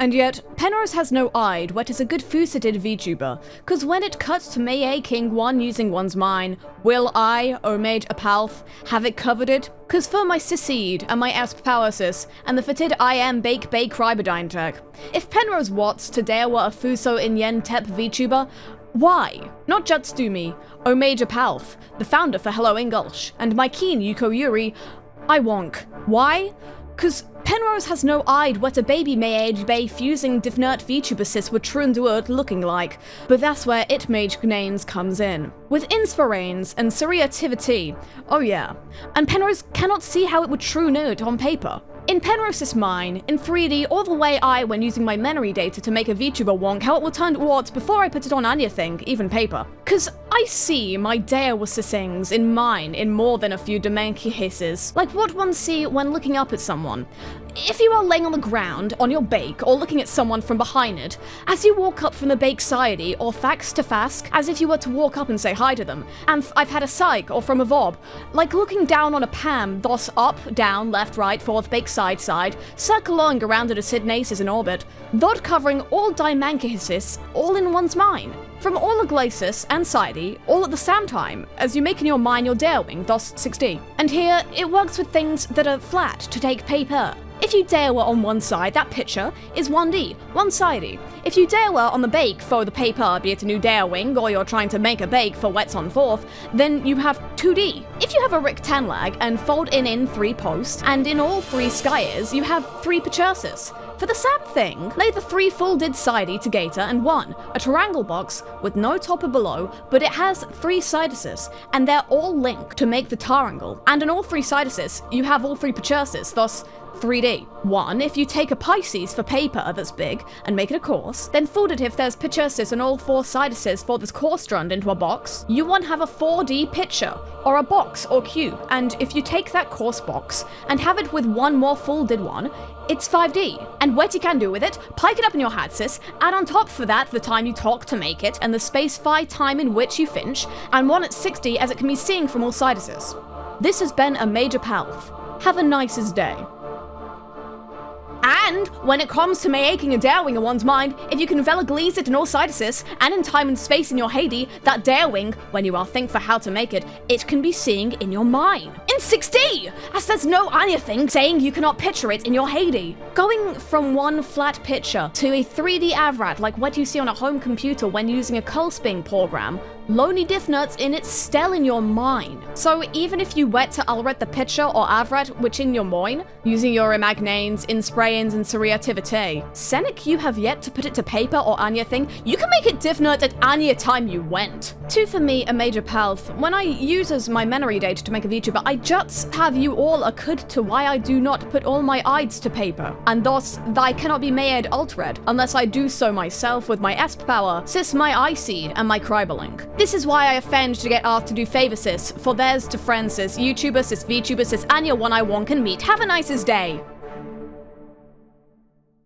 And yet, Penrose has no eyed what is a good fusited VTuber, cause when it cuts to Mei King 1 using one's mine, will I, Omage Apalth, have it coveted? Cause for my Sisseed and my Asp Power Sis, and the fitted I am Bake Ribodine tag, if Penrose Watts today were a Fuso in Yen Tep VTuber, why? Not Jutsumi, Omage Apalth, the founder for Hello English, and my keen Yuko Yuri, I wonk. Why? Cause Penrose has no eyed what a baby may age bay fusing diffnert VTuber sis would trunduert looking like, but that's where it mage names comes in. With inspirations and seriativity, oh yeah, and Penrose cannot see how it would true note on paper. In Penrose's mind, in 3D all the way when using my memory data to make a VTuber wonk how it will turn towards before I put it on anything, even paper. Cause I see my Daewasisings in mine in more than a few Demenki hisses, like what one see when looking up at someone. If you are laying on the ground, on your bake, or looking at someone from behind it, as you walk up from the bake sidey, or fax to fask, as if you were to walk up and say hi to them, and I've had a psych, or from a vob, like looking down on a Pam, thus up, down, left, right, forth, bake side, circling around at a Sidnaces in orbit, thot covering all Dimanchisis, all in one's mind. From all a glacis and sidey, all at the same time, as you make in your mind your Darewing, thus 6D. And here, it works with things that are flat to take paper. If you Daewa on one side, that picture is 1D, one-sided. If you Daewa on the bake for the paper, be it a new Darewing, or you're trying to make a bake for Wets on 4th, then you have 2D. If you have a Rick Tanlag and fold in 3 posts, and in all 3 skiers, you have 3 purchases. For the same thing, lay the 3 folded sidey together and 1, a triangle box with no topper below, but it has 3 sidices, and they're all linked to make the tarangle. And in all 3 sidices, you have all 3 purchases, thus 3D. 1, if you take a Pisces for paper that's big and make it a course, then fold it if there's pictures on all 4 sidices for this course strand into a box, you want to have a 4D picture, or a box or cube, and if you take that course box and have it with 1 more folded one, it's 5D. And what you can do with it, pike it up in your hat sis, add on top for that the time you talk to make it, and the space phi time in which you finish, and one at 60 as it can be seen from all sidices. This has been a major palth. Have a nicest day. And when it comes to making a Darewing in one's mind, if you can velaglize it in all sidices, and in time and space in your Hades, that Darewing, when you are think for how to make it, it can be seeing in your mind. In 6D! As there's no anything saying you cannot picture it in your Hades. Going from one flat picture to a 3D avrat like what you see on a home computer when using a Culsping program, lonely diffnerts in it still in your mind. So even if you wet to alret the picture or avrat which in your moin, using your imagnanes, inspirans, and seriativity, Senek you have yet to put it to paper or anything, you can make it diffnert at any time you went. 2 for me a major palth. When I uses my memory data to make a VTuber, I just have you all a could to why I do not put all my ides to paper, and thus thy cannot be made altered unless I do so myself with my Esp power, sis my iSeed, and my Kryberlink. This is why I offend to get asked to do favor sis, for there's to friends sis, YouTuber sis, VTuber sis, and your one I want can meet. Have a nicest day.